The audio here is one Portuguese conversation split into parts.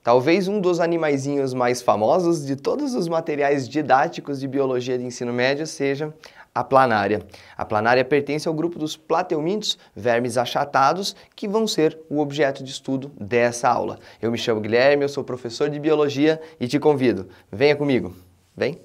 Talvez um dos animaizinhos mais famosos de todos os materiais didáticos de biologia de ensino médio seja a planária. A planária pertence ao grupo dos plateumintos, vermes achatados, que vão ser o objeto de estudo dessa aula. Eu me chamo Guilherme, eu sou professor de biologia e te convido, venha comigo, vem!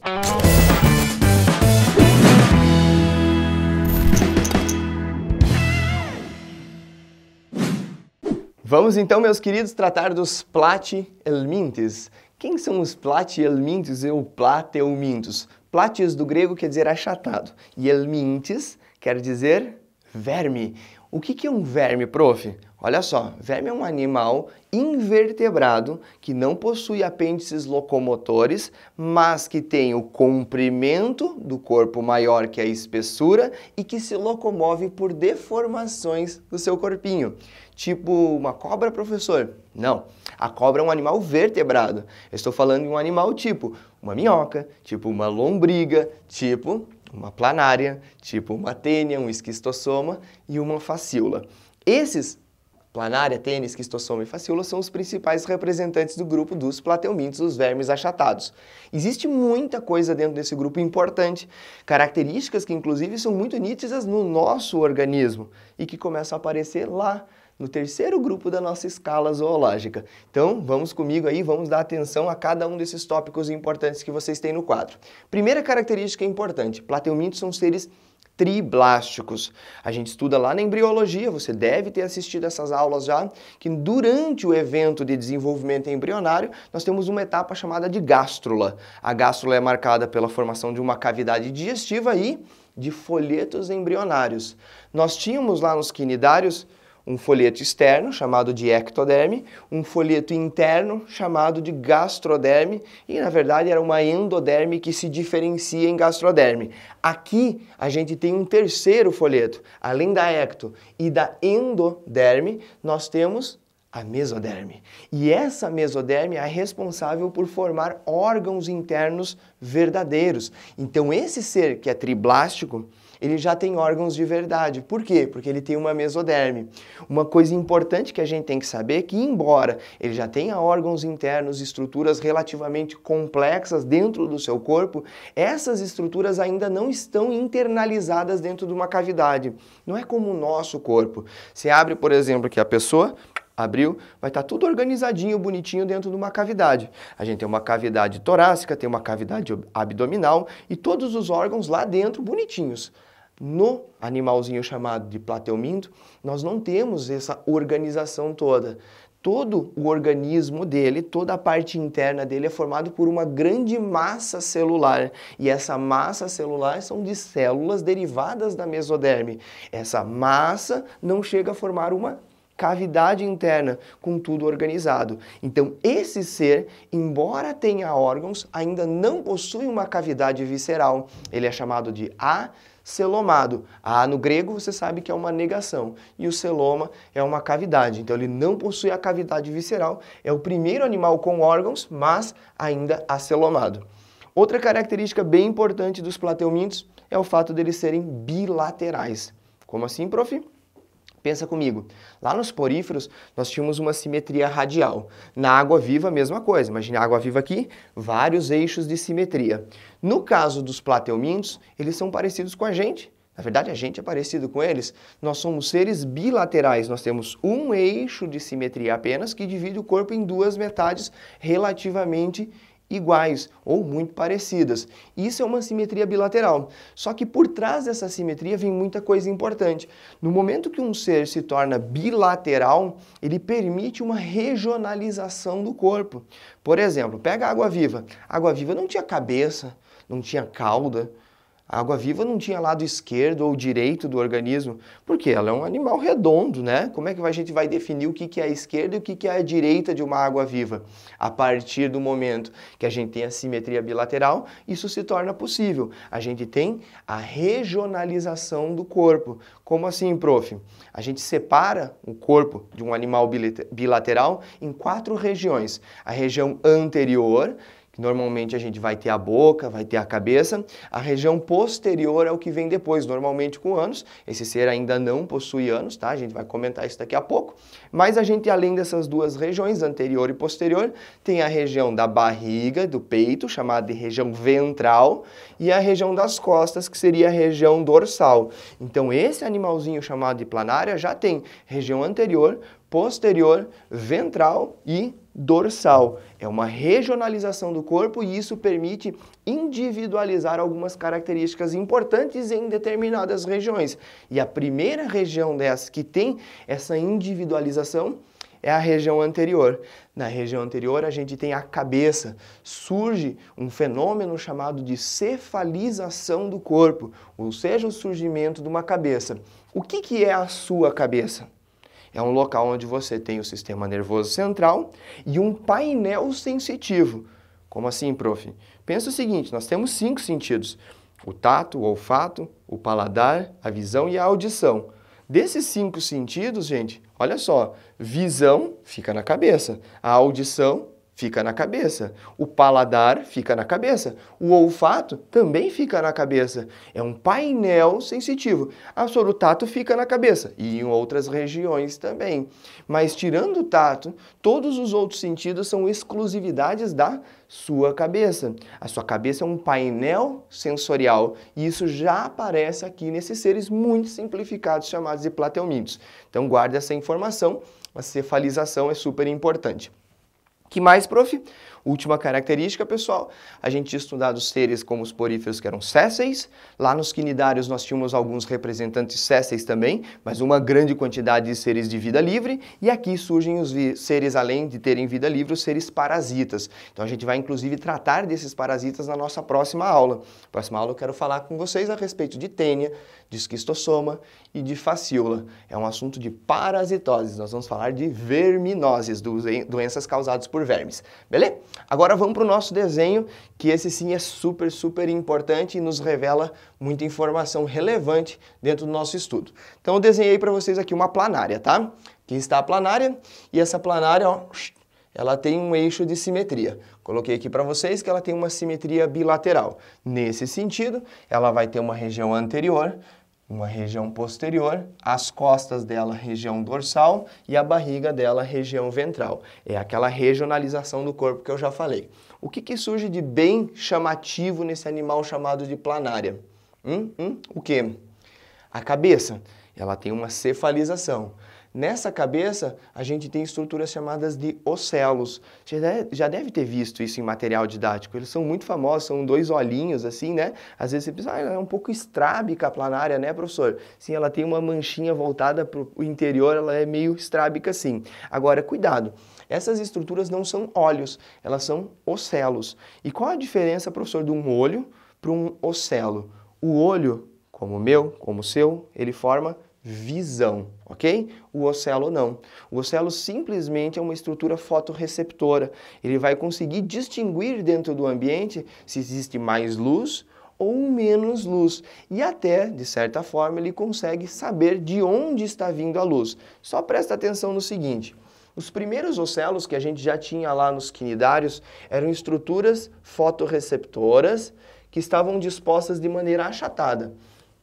Vamos então, meus queridos, tratar dos plateumintes. Quem são os plateumintes ou plateumintos? Plateus do grego quer dizer achatado e helmintes quer dizer verme. O que é um verme, prof? Olha só, verme é um animal invertebrado que não possui apêndices locomotores, mas que tem o comprimento do corpo maior que a espessura e que se locomove por deformações do seu corpinho. Tipo uma cobra, professor? Não, a cobra é um animal vertebrado. Eu estou falando de um animal tipo uma minhoca, tipo uma lombriga, tipo uma planária, tipo uma tênia, um esquistossoma e uma facíola. Esses, planária, tênia, esquistossoma e facíola, são os principais representantes do grupo dos plateumintos, os vermes achatados. Existe muita coisa dentro desse grupo importante, características que inclusive são muito nítidas no nosso organismo e que começam a aparecer lá no terceiro grupo da nossa escala zoológica. Então, vamos comigo aí, vamos dar atenção a cada um desses tópicos importantes que vocês têm no quadro. Primeira característica importante, plateumintos são seres triblásticos. A gente estuda lá na embriologia, você deve ter assistido essas aulas já, que durante o evento de desenvolvimento embrionário, nós temos uma etapa chamada de gástrula. A gástrula é marcada pela formação de uma cavidade digestiva e de folhetos embrionários. Nós tínhamos lá nos quinidários um folheto externo, chamado de ectoderme, um folheto interno, chamado de gastroderme, e na verdade era uma endoderme que se diferencia em gastroderme. Aqui a gente tem um terceiro folheto, além da ecto e da endoderme, nós temos a mesoderme. E essa mesoderme é a responsável por formar órgãos internos verdadeiros. Então esse ser que é triblástico, ele já tem órgãos de verdade. Por quê? Porque ele tem uma mesoderme. Uma coisa importante que a gente tem que saber é que, embora ele já tenha órgãos internos, estruturas relativamente complexas dentro do seu corpo, essas estruturas ainda não estão internalizadas dentro de uma cavidade. Não é como o nosso corpo. Você abre, por exemplo, aqui a pessoa, abriu, vai estar tudo organizadinho, bonitinho dentro de uma cavidade. A gente tem uma cavidade torácica, tem uma cavidade abdominal e todos os órgãos lá dentro bonitinhos. No animalzinho chamado de plateuminto, nós não temos essa organização toda. Todo o organismo dele, toda a parte interna dele é formado por uma grande massa celular. E essa massa celular são de células derivadas da mesoderme. Essa massa não chega a formar uma cavidade interna com tudo organizado. Então, esse ser, embora tenha órgãos, ainda não possui uma cavidade visceral. Ele é chamado de acelomado. A no grego você sabe que é uma negação e o celoma é uma cavidade. Então, ele não possui a cavidade visceral. É o primeiro animal com órgãos, mas ainda acelomado. Outra característica bem importante dos plateumintos é o fato deles serem bilaterais. Como assim, prof? Pensa comigo, lá nos poríferos nós tínhamos uma simetria radial. Na água-viva, a mesma coisa. Imagina a água-viva aqui, vários eixos de simetria. No caso dos plateumintos, eles são parecidos com a gente. Na verdade, a gente é parecido com eles. Nós somos seres bilaterais. Nós temos um eixo de simetria apenas que divide o corpo em duas metades relativamente iguais ou muito parecidas. Isso é uma simetria bilateral. Só que por trás dessa simetria vem muita coisa importante. No momento que um ser se torna bilateral, ele permite uma regionalização do corpo. Por exemplo, pega a água-viva. A água-viva não tinha cabeça, não tinha cauda. A água-viva não tinha lado esquerdo ou direito do organismo, porque ela é um animal redondo, né? Como é que a gente vai definir o que é a esquerda e o que é a direita de uma água-viva? A partir do momento que a gente tem a simetria bilateral, isso se torna possível. A gente tem a regionalização do corpo. Como assim, prof? A gente separa o corpo de um animal bilateral em 4 regiões. A região anterior, que normalmente a gente vai ter a boca, vai ter a cabeça. A região posterior é o que vem depois, normalmente com ânus. Esse ser ainda não possui ânus, tá? A gente vai comentar isso daqui a pouco. Mas a gente, além dessas duas regiões, anterior e posterior, tem a região da barriga, do peito, chamada de região ventral, e a região das costas, que seria a região dorsal. Então, esse animalzinho chamado de planária já tem região anterior, posterior, ventral e dorsal. É uma regionalização do corpo e isso permite individualizar algumas características importantes em determinadas regiões. E a primeira região dessa que tem essa individualização é a região anterior. Na região anterior a gente tem a cabeça. Surge um fenômeno chamado de cefalização do corpo, ou seja, o surgimento de uma cabeça. O que é a sua cabeça? É um local onde você tem o sistema nervoso central e um painel sensitivo. Como assim, prof? Pensa o seguinte, nós temos 5 sentidos. O tato, o olfato, o paladar, a visão e a audição. Desses 5 sentidos, gente, olha só, visão fica na cabeça, a audição fica na cabeça, o paladar fica na cabeça, o olfato também fica na cabeça. É um painel sensitivo. O tato fica na cabeça e em outras regiões também. Mas tirando o tato, todos os outros sentidos são exclusividades da sua cabeça. A sua cabeça é um painel sensorial e isso já aparece aqui nesses seres muito simplificados chamados de plateumintos. Então guarde essa informação, a cefalização é super importante. Que mais, prof? Última característica, pessoal, a gente tinha estudado os seres como os poríferos que eram sésseis. Lá nos quinidários nós tínhamos alguns representantes sésseis também, mas uma grande quantidade de seres de vida livre. E aqui surgem os seres, além de terem vida livre, os seres parasitas. Então a gente vai inclusive tratar desses parasitas na nossa próxima aula. Na próxima aula eu quero falar com vocês a respeito de tênia, de esquistossoma e de fascíola. É um assunto de parasitoses. Nós vamos falar de verminoses, doenças causadas por vermes. Beleza? Agora vamos para o nosso desenho, que esse sim é super, super importante e nos revela muita informação relevante dentro do nosso estudo. Então eu desenhei para vocês aqui uma planária, tá? Aqui está a planária e essa planária, ó, ela tem um eixo de simetria. Coloquei aqui para vocês que ela tem uma simetria bilateral. Nesse sentido, ela vai ter uma região anterior, uma região posterior, as costas dela região dorsal e a barriga dela região ventral. É aquela regionalização do corpo que eu já falei. O que surge de bem chamativo nesse animal chamado de planária? O que? A cabeça. Ela tem uma cefalização. Nessa cabeça, a gente tem estruturas chamadas de ocelos. Já deve ter visto isso em material didático. Eles são muito famosos, são 2 olhinhos assim, né? Às vezes você pensa, é um pouco estrábica a planária, né, professor? Sim, ela tem uma manchinha voltada para o interior, ela é meio estrábica sim. Agora, cuidado, essas estruturas não são olhos, elas são ocelos. E qual a diferença, professor, de um olho para um ocelo? O olho, como o meu, como o seu, ele forma visão, ok? O ocelo não. O ocelo simplesmente é uma estrutura fotorreceptora. Ele vai conseguir distinguir dentro do ambiente se existe mais luz ou menos luz. E até, de certa forma, ele consegue saber de onde está vindo a luz. Só presta atenção no seguinte. Os primeiros ocelos que a gente já tinha lá nos quinidários eram estruturas fotorreceptoras que estavam dispostas de maneira achatada.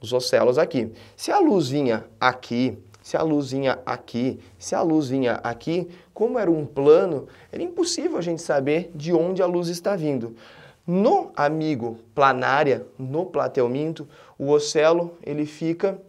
Os ocelos aqui. Se a luz vinha aqui, se a luz vinha aqui, se a luz vinha aqui, como era um plano, era impossível a gente saber de onde a luz está vindo. No amigo planária, no plateuminto, o ocelo ele fica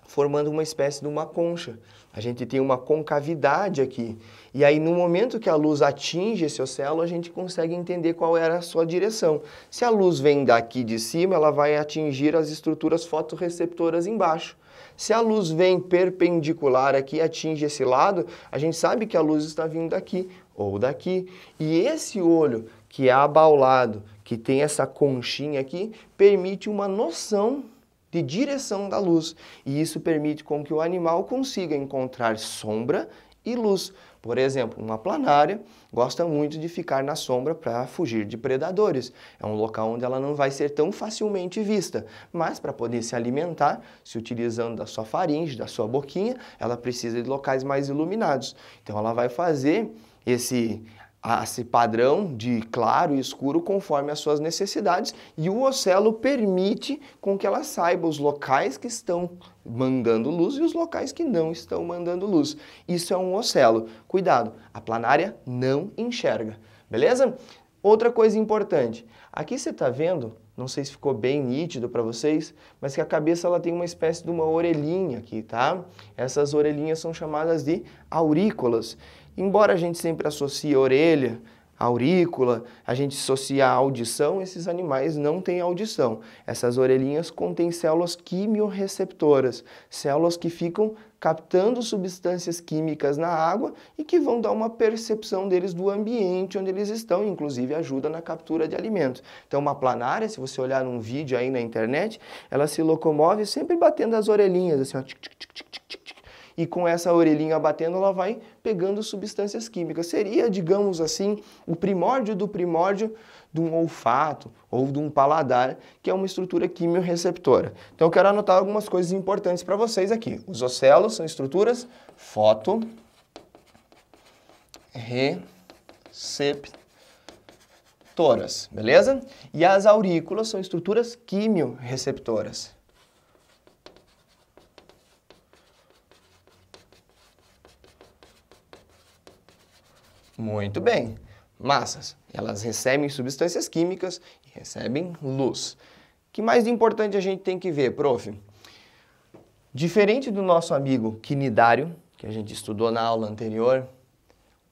formando uma espécie de uma concha. A gente tem uma concavidade aqui. E aí, no momento que a luz atinge esse ocelo, a gente consegue entender qual era a sua direção. Se a luz vem daqui de cima, ela vai atingir as estruturas fotorreceptoras embaixo. Se a luz vem perpendicular aqui, atinge esse lado, a gente sabe que a luz está vindo daqui ou daqui. E esse olho que é abaulado, que tem essa conchinha aqui, permite uma noção de direção da luz. E isso permite com que o animal consiga encontrar sombra e luz. Por exemplo, uma planária gosta muito de ficar na sombra para fugir de predadores. É um local onde ela não vai ser tão facilmente vista, mas para poder se alimentar, se utilizando da sua faringe, da sua boquinha, ela precisa de locais mais iluminados. Então ela vai fazer esse esse padrão de claro e escuro conforme as suas necessidades, e o ocelo permite com que ela saiba os locais que estão mandando luz e os locais que não estão mandando luz. Isso é um ocelo. Cuidado, a planária não enxerga, beleza? Outra coisa importante, aqui você está vendo, não sei se ficou bem nítido para vocês, mas que a cabeça ela tem uma espécie de uma orelhinha aqui, tá? Essas orelhinhas são chamadas de aurículas. Embora a gente sempre associe a orelha, a aurícula, a gente associa a audição, esses animais não têm audição. Essas orelhinhas contêm células quimiorreceptoras, células que ficam captando substâncias químicas na água e que vão dar uma percepção deles do ambiente onde eles estão, inclusive ajuda na captura de alimentos. Então uma planária, se você olhar num vídeo aí na internet, ela se locomove sempre batendo as orelhinhas, assim, ó, tic, tic, tic, tic, tic, tic. E com essa orelhinha batendo, ela vai pegando substâncias químicas. Seria, digamos assim, o primórdio do primórdio de um olfato ou de um paladar, que é uma estrutura quimiorreceptora. Então eu quero anotar algumas coisas importantes para vocês aqui. Os ocelos são estruturas fotorreceptoras, beleza? E as aurículas são estruturas quimiorreceptoras. Muito bem. Massas, elas recebem substâncias químicas e recebem luz. O que mais de importante a gente tem que ver, prof? Diferente do nosso amigo quinidário, que a gente estudou na aula anterior,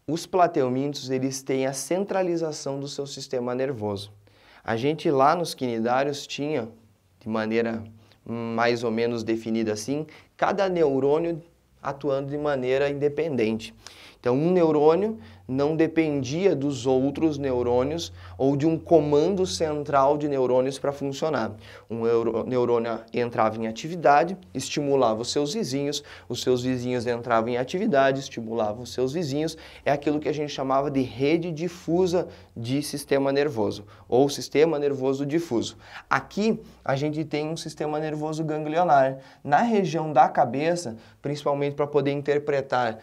os plateumintos eles têm a centralização do seu sistema nervoso. A gente lá nos quinidários tinha, de maneira mais ou menos definida assim, cada neurônio atuando de maneira independente. Então, um neurônio não dependia dos outros neurônios ou de um comando central de neurônios para funcionar. Um neurônio entrava em atividade, estimulava os seus vizinhos entravam em atividade, estimulavam os seus vizinhos. É aquilo que a gente chamava de rede difusa de sistema nervoso, ou sistema nervoso difuso. Aqui, a gente tem um sistema nervoso ganglionar. Na região da cabeça, principalmente para poder interpretar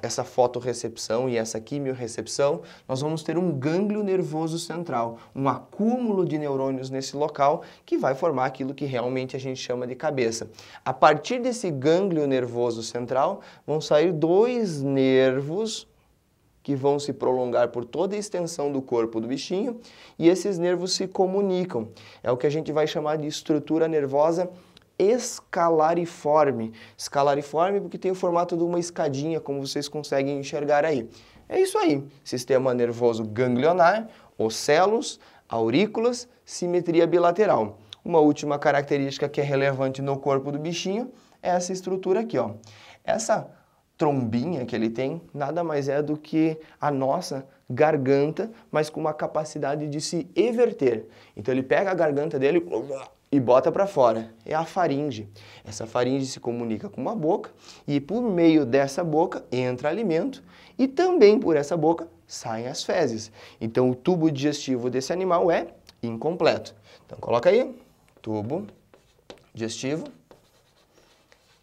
essa fotorrecepção e essa quimiorrecepção, nós vamos ter um gânglio nervoso central, um acúmulo de neurônios nesse local que vai formar aquilo que realmente a gente chama de cabeça. A partir desse gânglio nervoso central, vão sair dois nervos que vão se prolongar por toda a extensão do corpo do bichinho e esses nervos se comunicam. É o que a gente vai chamar de estrutura nervosa escalariforme. Escalariforme porque tem o formato de uma escadinha, como vocês conseguem enxergar aí. É isso aí, sistema nervoso ganglionar, ocelos, aurículas, simetria bilateral. Uma última característica que é relevante no corpo do bichinho é essa estrutura aqui, ó. Essa trombinha que ele tem nada mais é do que a nossa garganta, mas com uma capacidade de se everter. Então ele pega a garganta dele e bota para fora. É a faringe. Essa faringe se comunica com uma boca e por meio dessa boca entra alimento e também por essa boca saem as fezes. Então o tubo digestivo desse animal é incompleto. Então coloca aí, tubo digestivo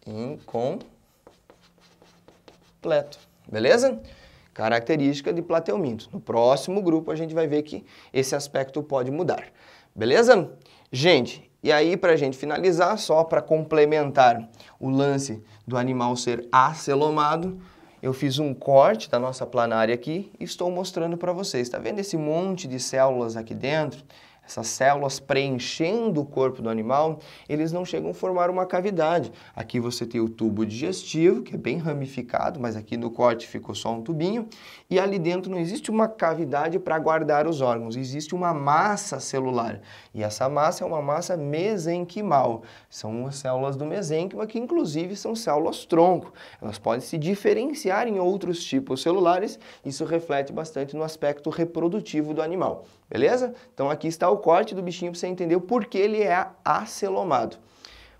incompleto. Beleza? Característica de plateumintos. No próximo grupo a gente vai ver que esse aspecto pode mudar. Beleza? Gente, e aí para a gente finalizar, só para complementar o lance do animal ser acelomado, eu fiz um corte da nossa planária aqui e estou mostrando para vocês. Está vendo esse monte de células aqui dentro? Essas células preenchendo o corpo do animal, eles não chegam a formar uma cavidade. Aqui você tem o tubo digestivo, que é bem ramificado, mas aqui no corte ficou só um tubinho. E ali dentro não existe uma cavidade para guardar os órgãos, existe uma massa celular. E essa massa é uma massa mesenquimal. São as células do mesênquima que inclusive são células-tronco. Elas podem se diferenciar em outros tipos celulares, isso reflete bastante no aspecto reprodutivo do animal. Beleza? Então aqui está o corte do bichinho para você entender o porquê ele é acelomado.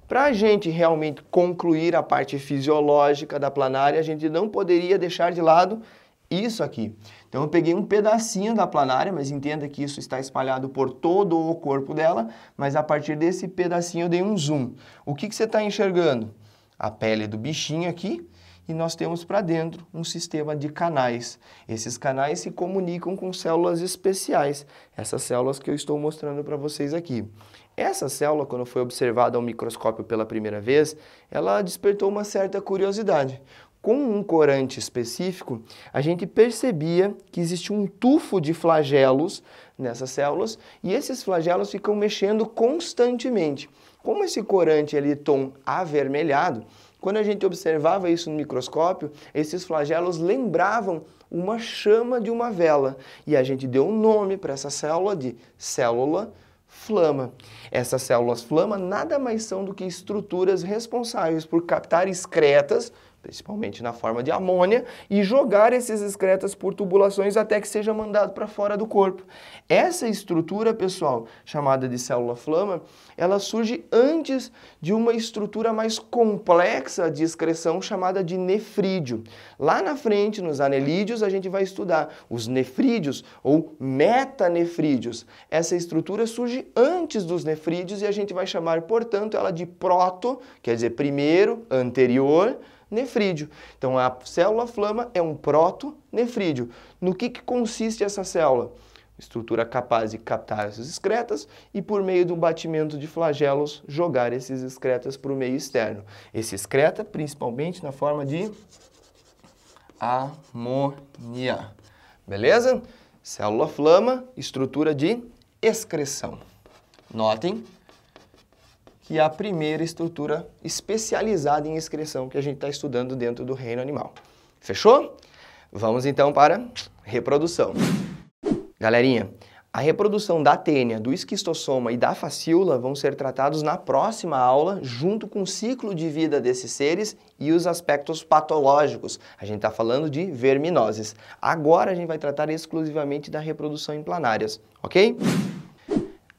Para a gente realmente concluir a parte fisiológica da planária, a gente não poderia deixar de lado isso aqui. Então eu peguei um pedacinho da planária, mas entenda que isso está espalhado por todo o corpo dela, mas a partir desse pedacinho eu dei um zoom. O que você está enxergando? A pele do bichinho aqui e nós temos para dentro um sistema de canais. Esses canais se comunicam com células especiais, essas células que eu estou mostrando para vocês aqui. Essa célula, quando foi observada ao microscópio pela primeira vez, ela despertou uma certa curiosidade. Com um corante específico, a gente percebia que existe um tufo de flagelos nessas células e esses flagelos ficam mexendo constantemente. Como esse corante é de tom avermelhado, quando a gente observava isso no microscópio, esses flagelos lembravam uma chama de uma vela e a gente deu um nome para essa célula de célula flama. Essas células flama nada mais são do que estruturas responsáveis por captar excretas, principalmente na forma de amônia, e jogar esses excretas por tubulações até que seja mandado para fora do corpo. Essa estrutura, pessoal, chamada de célula flama, ela surge antes de uma estrutura mais complexa de excreção chamada de nefrídeo. Lá na frente, nos anelídeos, a gente vai estudar os nefrídeos ou metanefrídeos. Essa estrutura surge antes dos nefrídeos e a gente vai chamar, portanto, ela de proto, quer dizer primeiro, anterior, nefrídeo. Então, a célula flama é um protonefrídeo. No que consiste essa célula? Estrutura capaz de captar essas excretas e, por meio de um batimento de flagelos, jogar esses excretas para o meio externo. Esse excreta, principalmente na forma de amônia. Beleza? Célula flama, estrutura de excreção. Notem que é a primeira estrutura especializada em excreção que a gente está estudando dentro do reino animal. Fechou? Vamos então para reprodução. Galerinha, a reprodução da tênia, do esquistossoma e da facíula vão ser tratados na próxima aula, junto com o ciclo de vida desses seres e os aspectos patológicos. A gente está falando de verminoses. Agora a gente vai tratar exclusivamente da reprodução em planárias, ok?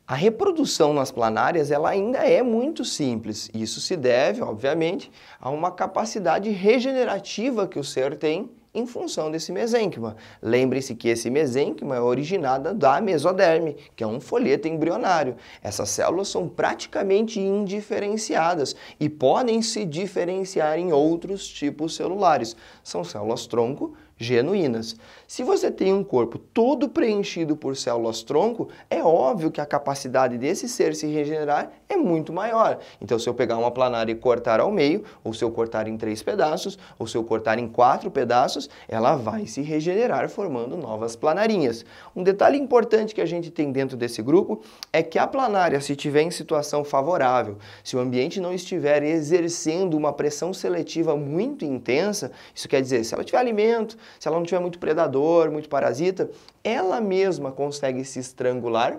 A reprodução nas planárias ela ainda é muito simples. Isso se deve, obviamente, a uma capacidade regenerativa que o ser tem em função desse mesênquima. Lembre-se que esse mesênquima é originado da mesoderme, que é um folheto embrionário. Essas células são praticamente indiferenciadas e podem se diferenciar em outros tipos celulares. São células-tronco genuínas. Se você tem um corpo todo preenchido por células-tronco, é óbvio que a capacidade desse ser se regenerar é muito maior. Então, se eu pegar uma planária e cortar ao meio, ou se eu cortar em 3 pedaços, ou se eu cortar em 4 pedaços, ela vai se regenerar formando novas planarinhas. Um detalhe importante que a gente tem dentro desse grupo é que a planária, se estiver em situação favorável, se o ambiente não estiver exercendo uma pressão seletiva muito intensa, isso quer dizer, se ela tiver alimento, se ela não tiver muito predador, muito parasita, ela mesma consegue se estrangular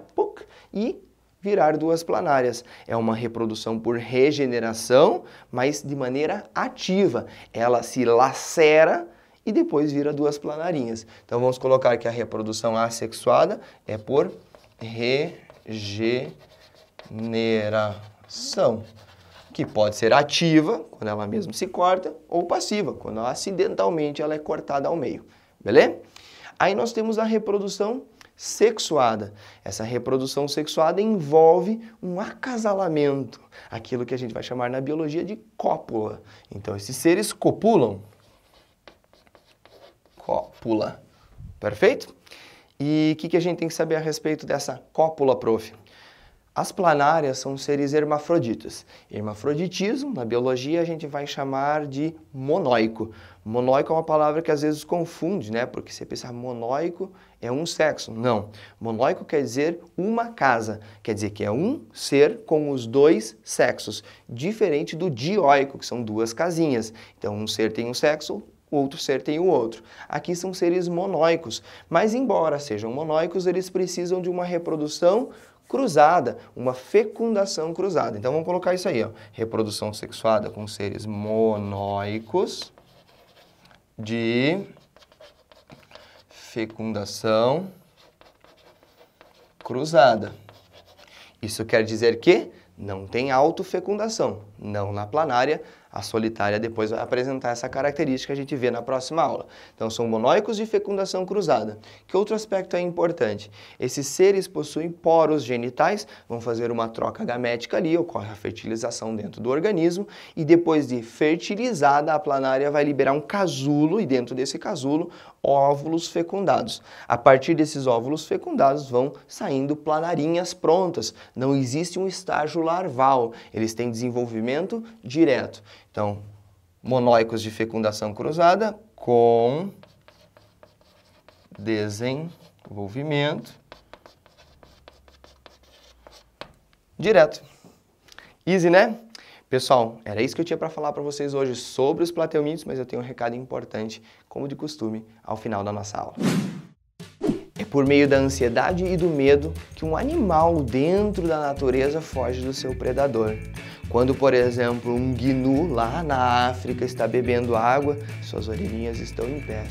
e virar 2 planárias. É uma reprodução por regeneração, mas de maneira ativa. Ela se lacera e depois vira 2 planarinhas. Então vamos colocar que a reprodução assexuada é por regeneração, que pode ser ativa, quando ela mesma se corta, ou passiva, quando acidentalmente ela é cortada ao meio. Beleza? Aí nós temos a reprodução sexuada. Essa reprodução sexuada envolve um acasalamento, aquilo que a gente vai chamar na biologia de cópula. Então, esses seres copulam. Cópula. Perfeito? E o que a gente tem que saber a respeito dessa cópula, prof? As planárias são seres hermafroditas. Hermafroditismo, na biologia, a gente vai chamar de monóico. Monóico é uma palavra que às vezes confunde, né? Porque você pensa, monóico é um sexo. Não. Monóico quer dizer uma casa. Quer dizer que é um ser com os 2 sexos. Diferente do dioico, que são 2 casinhas. Então, um ser tem um sexo, o outro ser tem o outro. Aqui são seres monóicos. Mas, embora sejam monóicos, eles precisam de uma reprodução cruzada, uma fecundação cruzada. Então vamos colocar isso aí, ó. Reprodução sexuada com seres monóicos de fecundação cruzada. Isso quer dizer que não tem autofecundação, não na planária. A solitária depois vai apresentar essa característica que a gente vê na próxima aula. Então, são monóicos de fecundação cruzada. Que outro aspecto é importante? Esses seres possuem poros genitais, vão fazer uma troca gamética ali, ocorre a fertilização dentro do organismo, e depois de fertilizada, a planária vai liberar um casulo, e dentro desse casulo, óvulos fecundados. A partir desses óvulos fecundados vão saindo planarinhas prontas. Não existe um estágio larval, eles têm desenvolvimento direto. Então, monóicos de fecundação cruzada com desenvolvimento direto. Easy, né? Pessoal, era isso que eu tinha para falar para vocês hoje sobre os plateumintos, mas eu tenho um recado importante, como de costume, ao final da nossa aula. É por meio da ansiedade e do medo que um animal dentro da natureza foge do seu predador. Quando, por exemplo, um gnu lá na África está bebendo água, suas orelhinhas estão em pé,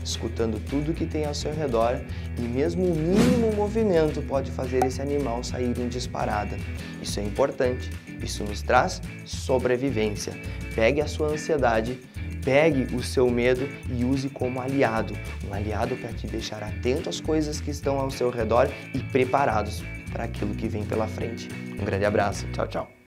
escutando tudo que tem ao seu redor, e mesmo o mínimo movimento pode fazer esse animal sair em disparada. Isso é importante, isso nos traz sobrevivência. Pegue a sua ansiedade, pegue o seu medo e use como aliado. Um aliado para te deixar atento às coisas que estão ao seu redor e preparados para aquilo que vem pela frente. Um grande abraço, tchau, tchau.